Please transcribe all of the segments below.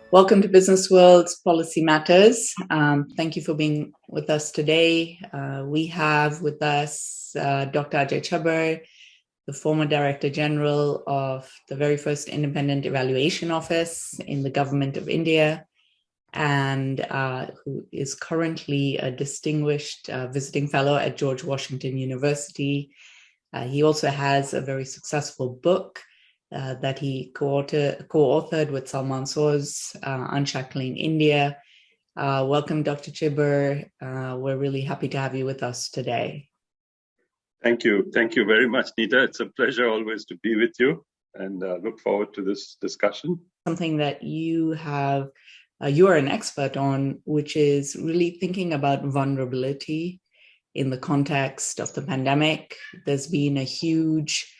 Welcome to Business World's Policy Matters. Thank you for being with us today. We have with us Dr. Ajay Chhibber, the former Director General of the very first Independent Evaluation Office in the Government of India, and who is currently a distinguished visiting fellow at George Washington University. He also has a very successful book that he co-authored with Salman Soz, Unshackling India. Welcome, Dr. Chhibber. We're really happy to have you with us today. Thank you. Thank you very much, Neeta. It's a pleasure always to be with you, and look forward to this discussion. Something that you have, you are an expert on, which is really thinking about vulnerability in the context of the pandemic. There's been a huge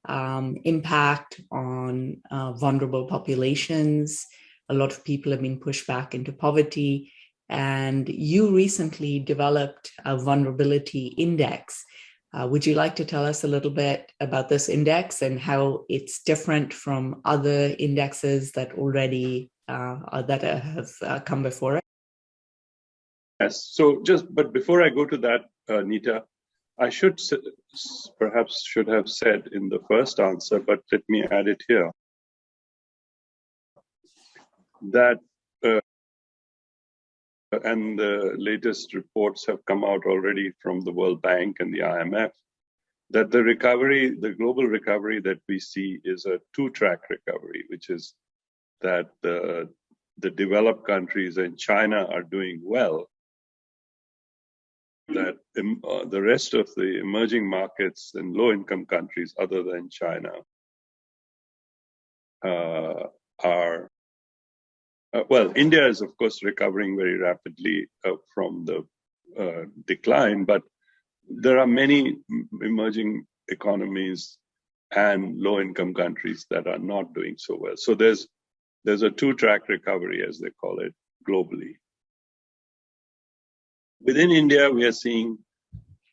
impact on vulnerable populations. A lot of people have been pushed back into poverty. And you recently developed a vulnerability index. Would you like to tell us a little bit about this index and how it's different from other indexes that already have come before it? Yes. But before I go to that, Neeta, I perhaps should have said in the first answer, but let me add it here, that and the latest reports have come out already from the World Bank and the IMF, that the global recovery that we see is a two-track recovery, which is that the developed countries and China are doing well, that the rest of the emerging markets and low-income countries other than China are India is, of course, recovering very rapidly from the decline, but there are many emerging economies and low-income countries that are not doing so well. So there's a two-track recovery, as they call it, globally. Within India, we are seeing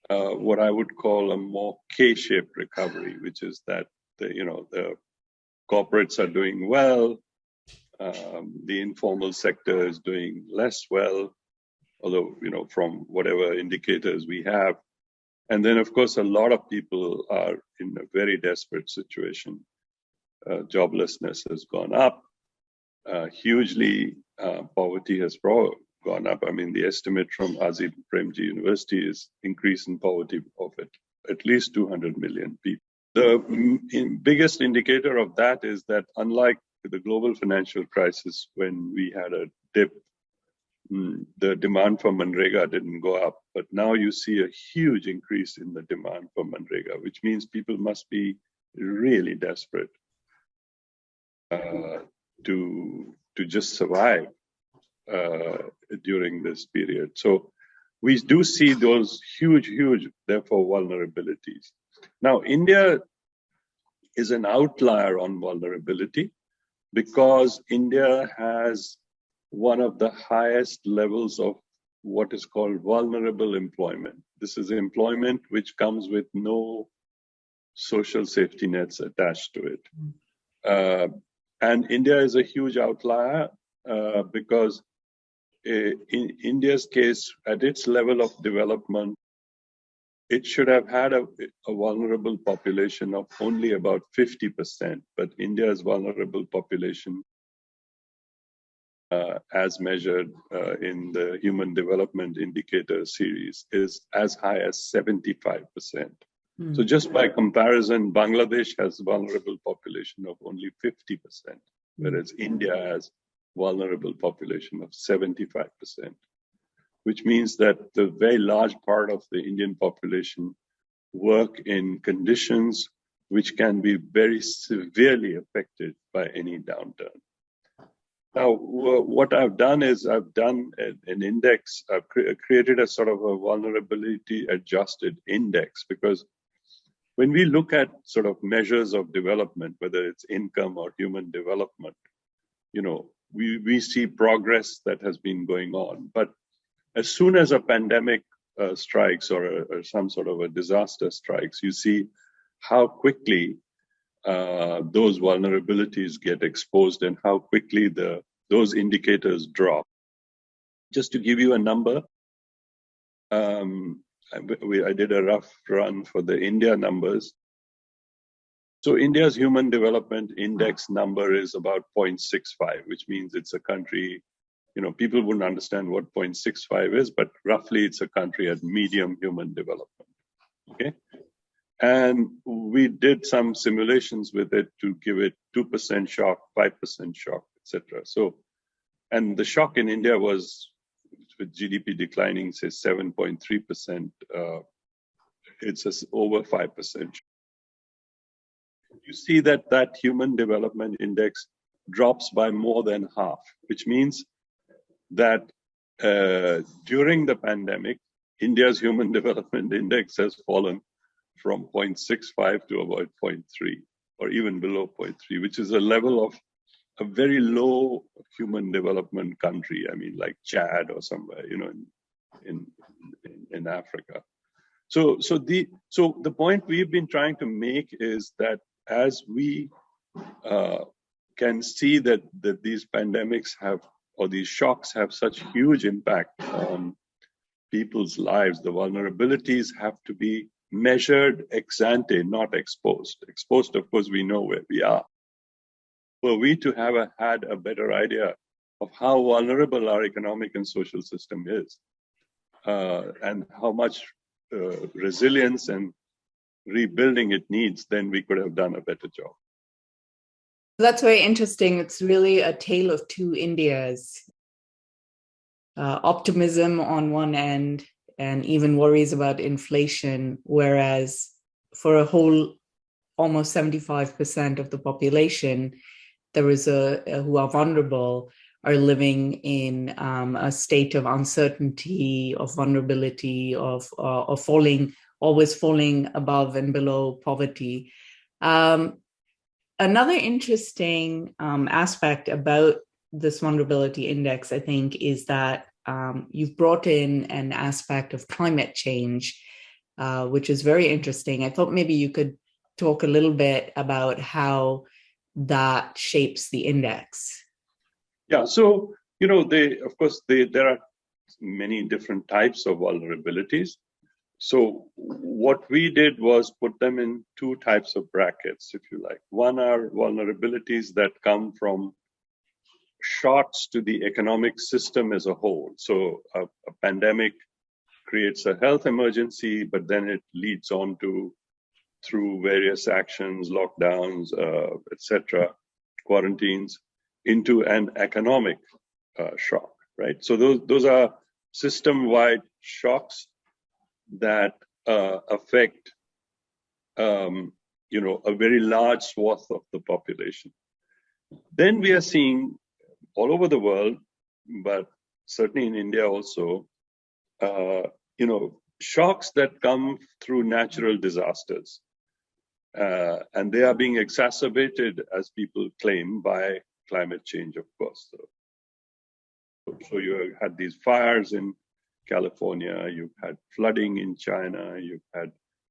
what I would call a more K-shaped recovery, which is that the corporates are doing well, the informal sector is doing less well, although from whatever indicators we have, and then of course a lot of people are in a very desperate situation. Joblessness has gone up hugely. Poverty has gone up. I mean, the estimate from Azim Premji University is increase in poverty of at least 200 million people. The biggest indicator of that is that unlike the global financial crisis, when we had a dip, the demand for Manrega didn't go up. But now you see a huge increase in the demand for Manrega, which means people must be really desperate to just survive during this period. So we do see those huge, therefore, vulnerabilities. Now, India is an outlier on vulnerability because India has one of the highest levels of what is called vulnerable employment. This is employment which comes with no social safety nets attached to it. And India is a huge outlier because in India's case, at its level of development, it should have had a vulnerable population of only about 50%, but India's vulnerable population, as measured in the Human Development Indicator series, is as high as 75%. So just by comparison, Bangladesh has a vulnerable population of only 50%, whereas India has vulnerable population of 75%, which means that the very large part of the Indian population work in conditions which can be very severely affected by any downturn. Now, what I've done is I've done an index. I've created a sort of a vulnerability adjusted index, because when we look at sort of measures of development, whether it's income or human development, we see progress that has been going on. But as soon as a pandemic strikes or some sort of a disaster strikes, you see how quickly those vulnerabilities get exposed and how quickly the those indicators drop. Just to give you a number, I did a rough run for the India numbers. So India's Human Development Index number is about 0.65, which means it's a country, people wouldn't understand what 0.65 is, but roughly it's a country at medium human development. Okay. And we did some simulations with it to give it 2% shock, 5% shock, etc. So, and the shock in India was, with GDP declining, say 7.3%, it's over 5%. You see that Human Development Index drops by more than half, which means that during the pandemic, India's Human Development Index has fallen from 0.65 to about 0.3 or even below 0.3, which is a level of a very low human development country. I mean, like Chad or somewhere, in Africa. So the point we've been trying to make is that as we can see that these pandemics have, or these shocks have such huge impact on people's lives, the vulnerabilities have to be measured ex ante, not exposed. Exposed, of course, we know where we are. Were we to have had a better idea of how vulnerable our economic and social system is, and how much resilience and rebuilding it needs, then we could have done a better job. That's very interesting. It's really a tale of two Indias. Optimism on one end and even worries about inflation, whereas for a whole almost 75% of the population, there is who are vulnerable, are living in a state of uncertainty, of vulnerability, of always falling above and below poverty. Another interesting aspect about this vulnerability index, I think, is that you've brought in an aspect of climate change, which is very interesting. I thought maybe you could talk a little bit about how that shapes the index. Yeah, so, there are many different types of vulnerabilities. So what we did was put them in two types of brackets, if you like. One are vulnerabilities that come from shocks to the economic system as a whole. So a pandemic creates a health emergency, but then it leads on to, through various actions, lockdowns, etc., quarantines, into an economic shock, right? So those are system-wide shocks that affect, a very large swath of the population. Then we are seeing all over the world, but certainly in India also, shocks that come through natural disasters. And they are being exacerbated, as people claim, by climate change, of course. So you had these fires in California, you've had flooding in China, you've had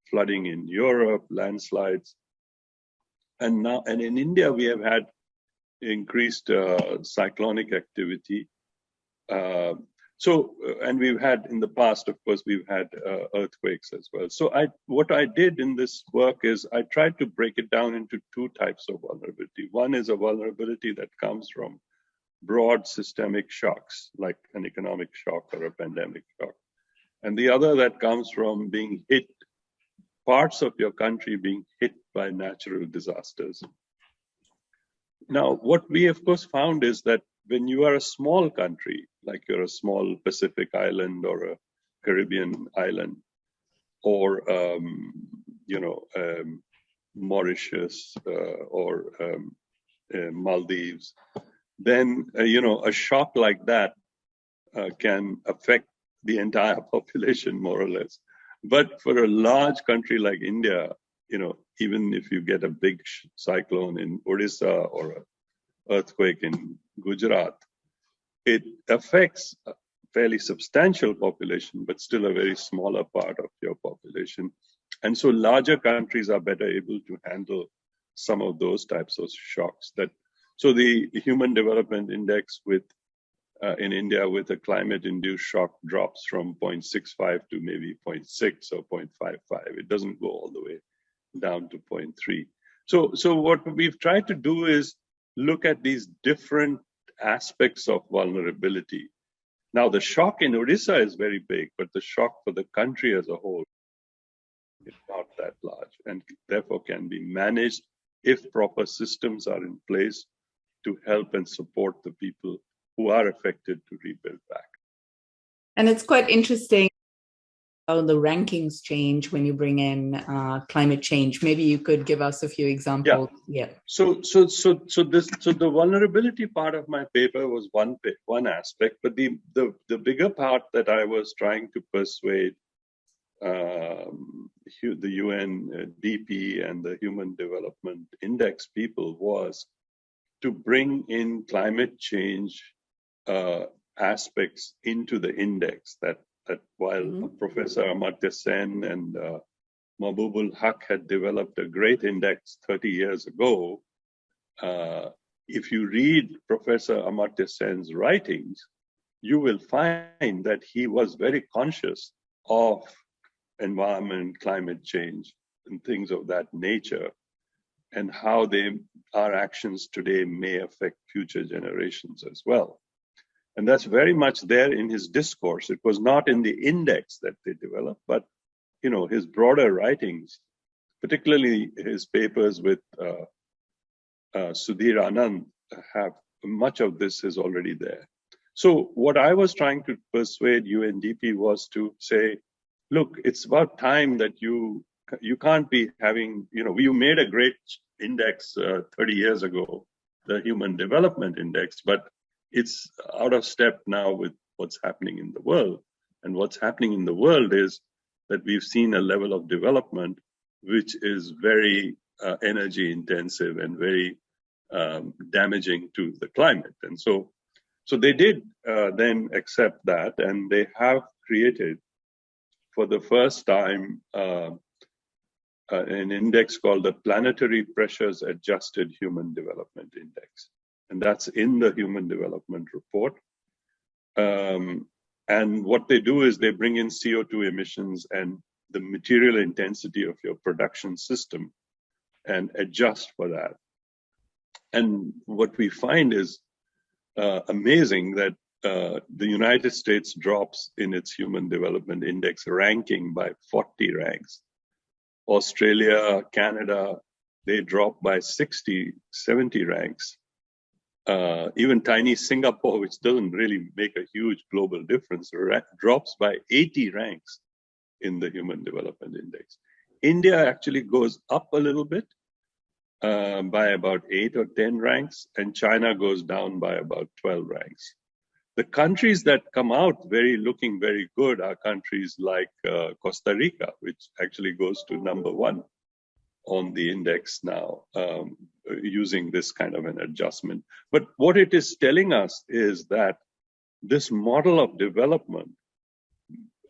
flooding in Europe, landslides. And in India, we have had increased cyclonic activity. And we've had in the past, of course, we've had earthquakes as well. So what I did in this work is I tried to break it down into two types of vulnerability. One is a vulnerability that comes from broad systemic shocks, like an economic shock or a pandemic shock. And the other that comes from being hit, parts of your country being hit by natural disasters. Now, what we, of course, found is that when you are a small country, like you're a small Pacific island or a Caribbean island, or, Mauritius or Maldives, then, a shock like that can affect the entire population, more or less. But for a large country like India, even if you get a big cyclone in Odisha or an earthquake in Gujarat, it affects a fairly substantial population, but still a very smaller part of your population. And so larger countries are better able to handle some of those types of shocks. So the Human Development Index in India with a climate-induced shock drops from 0.65 to maybe 0.6 or 0.55. It doesn't go all the way down to 0.3. So what we've tried to do is look at these different aspects of vulnerability. Now, the shock in Odisha is very big, but the shock for the country as a whole is not that large, and therefore can be managed if proper systems are in place to help and support the people who are affected to rebuild back. And it's quite interesting how the rankings change when you bring in climate change. Maybe you could give us a few examples. Yeah. So the vulnerability part of my paper was one aspect, but the bigger part that I was trying to persuade the UNDP and the Human Development Index people was to bring in climate change aspects into the index. That while Professor Amartya Sen and Mahbubul Haq had developed a great index 30 years ago, if you read Professor Amartya Sen's writings, you will find that he was very conscious of environment, climate change, and things of that nature, and how our actions today may affect future generations as well. And that's very much there in his discourse. It was not in the index that they developed, but his broader writings, particularly his papers with Sudhir Anand, have much of this is already there. So what I was trying to persuade UNDP was to say, look, it's about time that you can't be having, you made a great index 30 years ago, the Human Development Index, but it's out of step now with what's happening in the world. And what's happening in the world is that we've seen a level of development which is very energy intensive and very damaging to the climate. And so they did then accept that, and they have created for the first time an index called the Planetary Pressures Adjusted Human Development Index. And that's in the Human Development Report. And what they do is they bring in CO2 emissions and the material intensity of your production system and adjust for that. And what we find is amazing that the United States drops in its Human Development Index ranking by 40 ranks. Australia, Canada, they drop by 60, 70 ranks. Even tiny Singapore, which doesn't really make a huge global difference, drops by 80 ranks in the Human Development Index. India actually goes up a little bit by about 8 or 10 ranks, and China goes down by about 12 ranks. The countries that come out looking very good are countries like Costa Rica, which actually goes to number 1 on the index now, using this kind of an adjustment. But what it is telling us is that this model of development,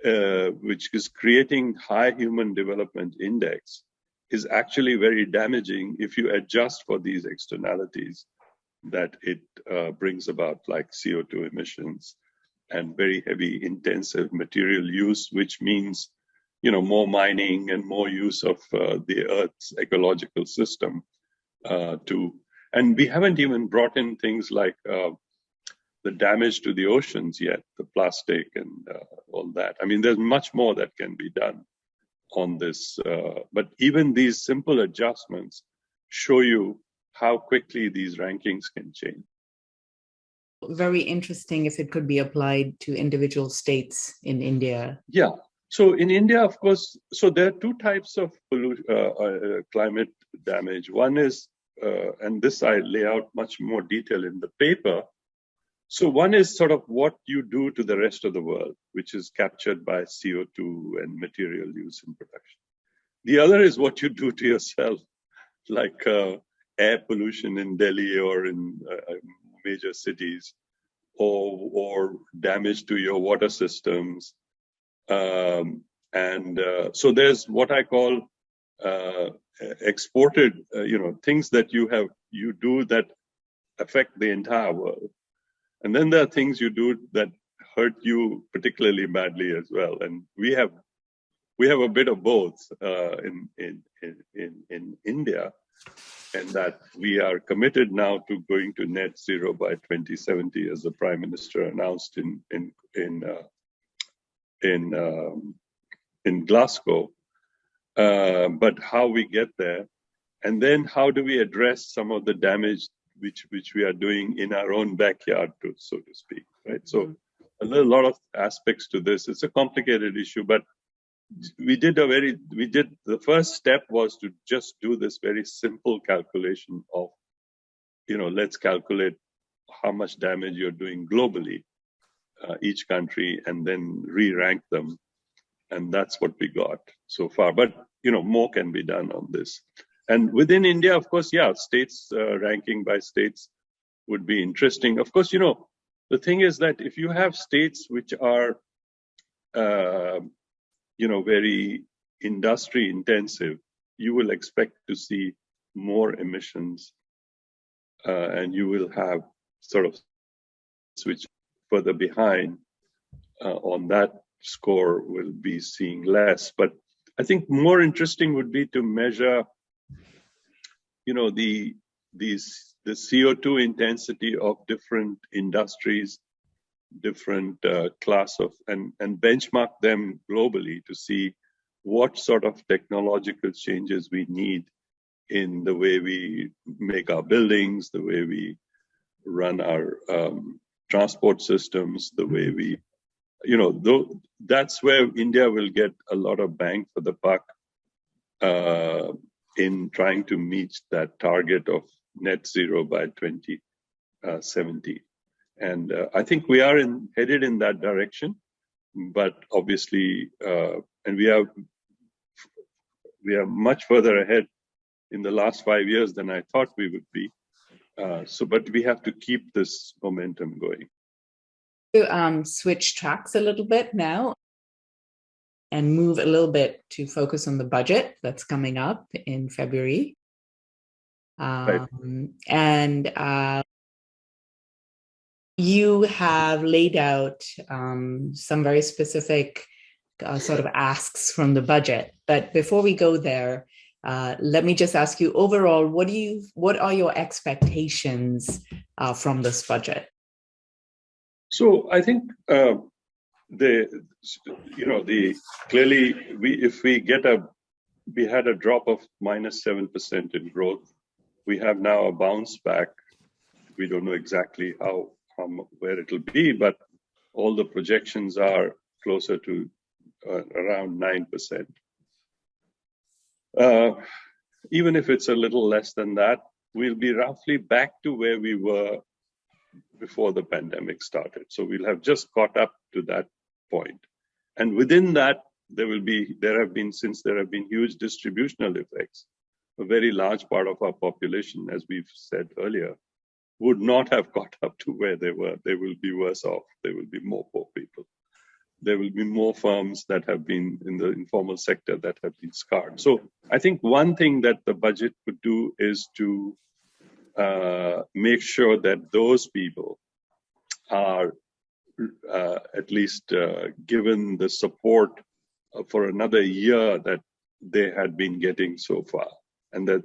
which is creating high Human Development Index, is actually very damaging if you adjust for these externalities that it brings about, like CO2 emissions and very heavy intensive material use, which means more mining and more use of the Earth's ecological system and we haven't even brought in things like the damage to the oceans yet, the plastic and all that. I mean, there's much more that can be done on this, but even these simple adjustments show you how quickly these rankings can change. Very interesting if it could be applied to individual states in India. Yeah. So in India, of course, so there are two types of climate damage. One is, and this I lay out much more detail in the paper. So one is sort of what you do to the rest of the world, which is captured by CO2 and material use in production. The other is what you do to yourself, like air pollution in Delhi or in major cities, or damage to your water systems. So there's what I call exported, things that you do that affect the entire world. And then there are things you do that hurt you particularly badly as well. And we have a bit of both in India, and that we are committed now to going to net zero by 2070, as the Prime Minister announced in Glasgow. But how we get there, and then how do we address some of the damage which we are doing in our own backyard, so to speak, right? So a lot of aspects to this. It's a complicated issue, but the first step was to just do this very simple calculation of, let's calculate how much damage you're doing globally, each country, and then re-rank them. And that's what we got so far. But, more can be done on this. And within India, of course, states ranking by states would be interesting. Of course, the thing is that if you have states which are, very industry intensive, you will expect to see more emissions, and you will have sort of switch further behind on that score will be seeing less. But I think more interesting would be to measure, the CO2 intensity of different industries, different class of, and benchmark them globally to see what sort of technological changes we need in the way we make our buildings, the way we run our transport systems, the way we, that's where India will get a lot of bang for the buck in trying to meet that target of net zero by 2070. And I think we are headed in that direction, but obviously, and we are much further ahead in the last 5 years than I thought we would be. But we have to keep this momentum going. Switch tracks a little bit now and move a little bit to focus on the budget that's coming up in February. Right. And you have laid out some very specific sort of asks from the budget. But before we go there, let me just ask you overall, what are your expectations from this budget? So I think clearly we had a drop of -7% in growth. We have now a bounce back. We don't know exactly where it'll be, but all the projections are closer to around 9%. Even if it's a little less than that, we'll be roughly back to where we were before the pandemic started. So we'll have just caught up to that point. And within that, there have been huge distributional effects. A very large part of our population, as we've said earlier, would not have caught up to where they were. They will be worse off. There will be more poor people. There will be more firms that have been in the informal sector that have been scarred. So I think one thing that the budget would do is to make sure that those people are at least given the support for another year that they had been getting so far. And that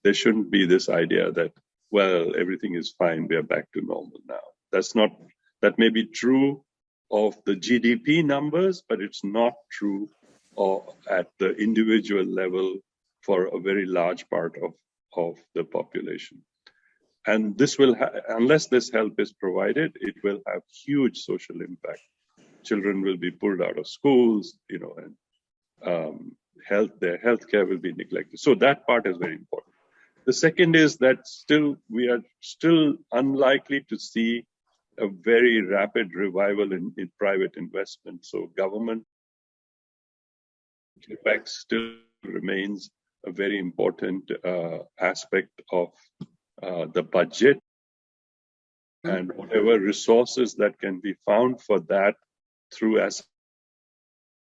there shouldn't be this idea that, well, everything is fine, we are back to normal now. That may be true of the GDP numbers, but it's not true at the individual level for a very large part of the population. And this will, unless this help is provided, it will have huge social impact. Children will be pulled out of schools, and their healthcare will be neglected. So that part is very important. The second is that we are still unlikely to see a very rapid revival in private investment. So government CapEx still remains a very important aspect of the budget, and whatever resources that can be found for that through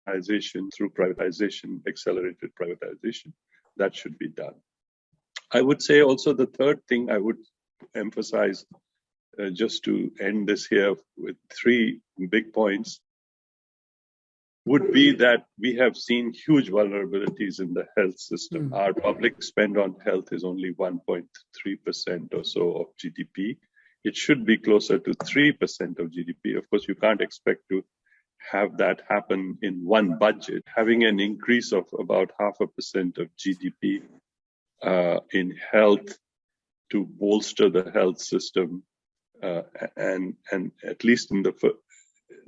through privatization, accelerated privatization, that should be done. I would say also the third thing I would emphasize just to end this here with three big points, would be that we have seen huge vulnerabilities in the health system. Our public spend on health is only 1.3% or so of GDP. It should be closer to 3% of GDP. Of course, you can't expect to have that happen in one budget. Having an increase of about 0.5% of GDP in health to bolster the health system, and at least in the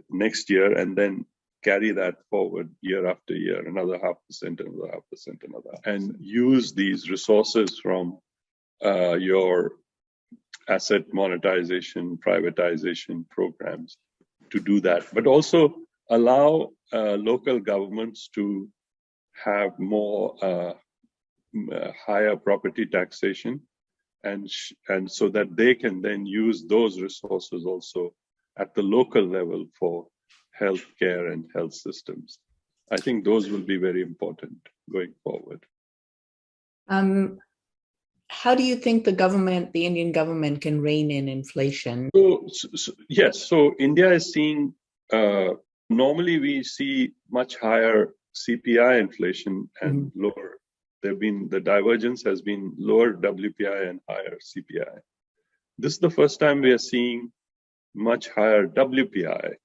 next year, and then carry that forward year after year, another 0.5%, another 0.5%, another, and use these resources from your asset monetization, privatization programs to do that, but also allow local governments to have more higher property taxation, and so that they can then use those resources also at the local level for healthcare and health systems. I think those will be very important going forward. How do you think the Indian government, can rein in inflation? Yes, so India is seeing, normally we see much higher CPI inflation and lower. The divergence has been lower WPI and higher CPI. This is the first time we are seeing much higher WPI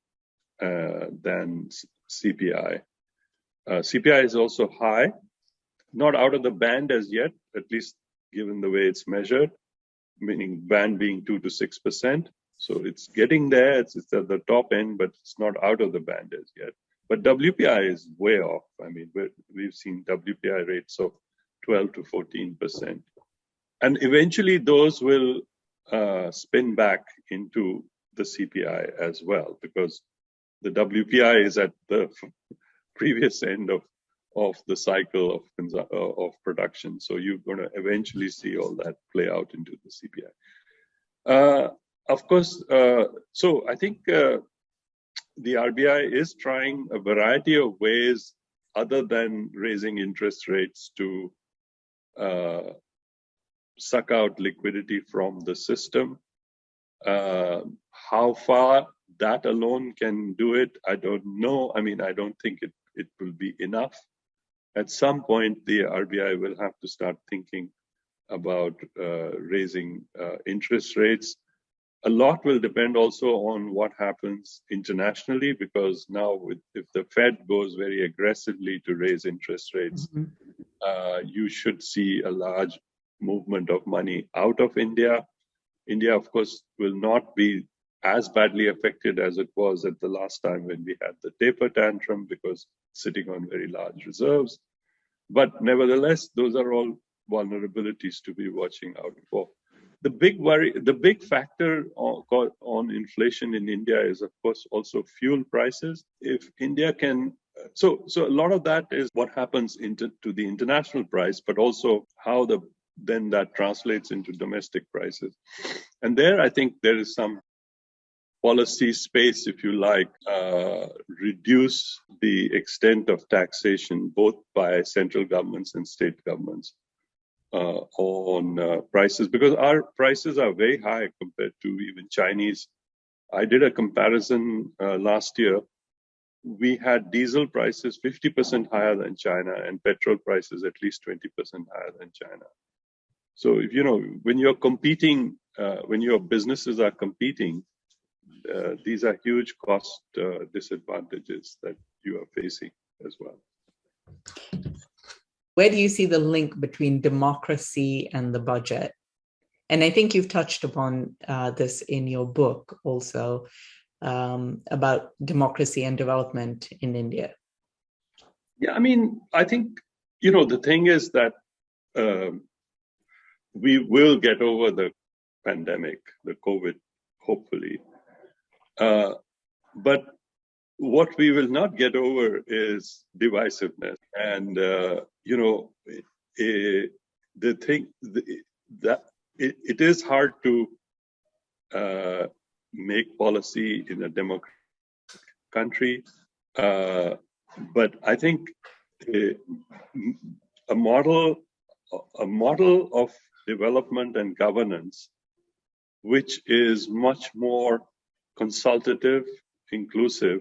than CPI. CPI is also high, not out of the band as yet, at least given the way it's measured, meaning band being 2 to 6%. So it's getting there, it's at the top end, but it's not out of the band as yet. But WPI is way off. I mean, we've seen WPI rates of 12 to 14%. And eventually those will spin back into the CPI as well, because the WPI is at the previous end of the cycle of production. So you're going to eventually see all that play out into the CPI. Of course, so I think the RBI is trying a variety of ways other than raising interest rates to suck out liquidity from the system. How far that alone can do it, I don't know. I mean, I don't think it will be enough. At some point, the RBI will have to start thinking about raising interest rates. A lot will depend also on what happens internationally, because now if the Fed goes very aggressively to raise interest rates, you should see a large movement of money out of India. India, of course, will not be as badly affected as it was at the last time when we had the taper tantrum, because sitting on very large reserves. But nevertheless, those are all vulnerabilities to be watching out for. The big worry, the big factor on inflation in India is, of course, also fuel prices. If India can, so a lot of that is what happens to the international price, but also how then that translates into domestic prices. And there, I think there is some policy space, if you like, reduce the extent of taxation, both by central governments and state governments, on prices, because our prices are very high compared to even Chinese. I did a comparison last year. We had diesel prices 50% higher than China, and petrol prices at least 20% higher than China. So if when you're competing, when your businesses are competing, these are huge cost disadvantages that you are facing as well. Where do you see the link between democracy and the budget? And I think you've touched upon this in your book also, about democracy and development in India. Yeah, I mean, I think, the thing is that we will get over the pandemic, the COVID, hopefully. But what we will not get over is divisiveness. And, the thing that it is hard to make policy in a democratic country. But I think a model of development and governance which is much more consultative, inclusive,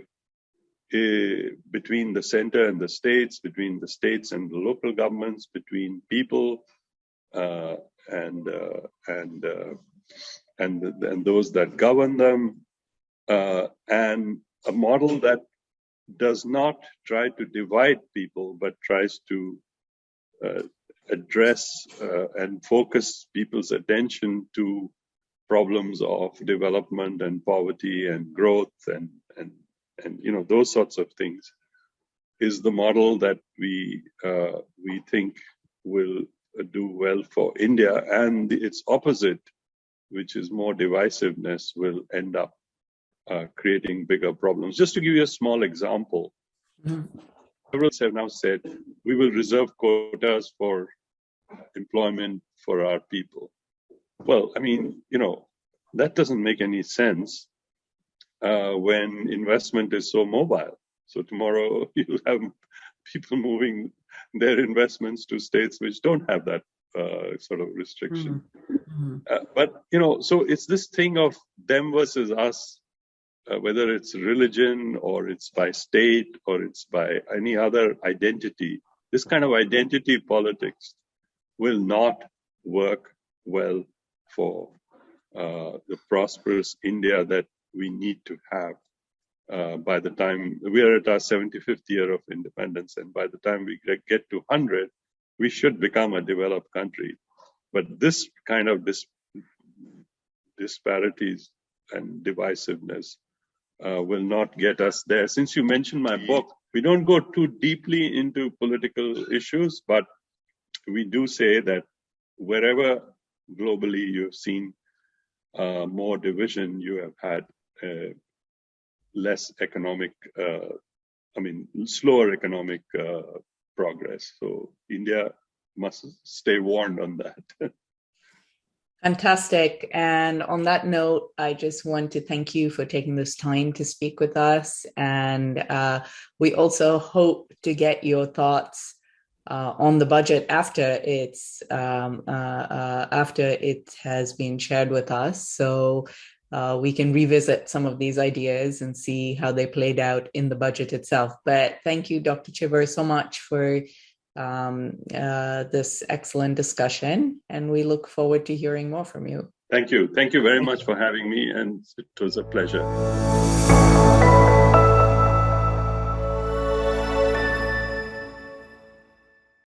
between the center and the states, between the states and the local governments, between people and those that govern them, and a model that does not try to divide people, but tries to address and focus people's attention to problems of development and poverty and growth and those sorts of things, is the model that we think will do well for India. And its opposite, which is more divisiveness, will end up creating bigger problems. Just to give you a small example, several have now said we will reserve quotas for employment for our people. Well, I mean, that doesn't make any sense when investment is so mobile. So tomorrow you'll have people moving their investments to states which don't have that sort of restriction. But, so it's this thing of them versus us, whether it's religion or it's by state or it's by any other identity. This kind of identity politics will not work well for the prosperous India that we need to have by the time we are at our 75th year of independence, and by the time we get to 100, we should become a developed country. But this kind of disparities and divisiveness will not get us there. Since you mentioned my book, we don't go too deeply into political issues, but we do say that wherever globally you've seen more division, you have had less economic, slower economic progress. So India must stay warned on that. Fantastic. And on that note, I just want to thank you for taking this time to speak with us. And we also hope to get your thoughts on the budget after it has been shared with us. So we can revisit some of these ideas and see how they played out in the budget itself. But thank you, Dr. Chhibber, so much for this excellent discussion, and we look forward to hearing more from you. Thank you. Thank you very much for having me, and it was a pleasure.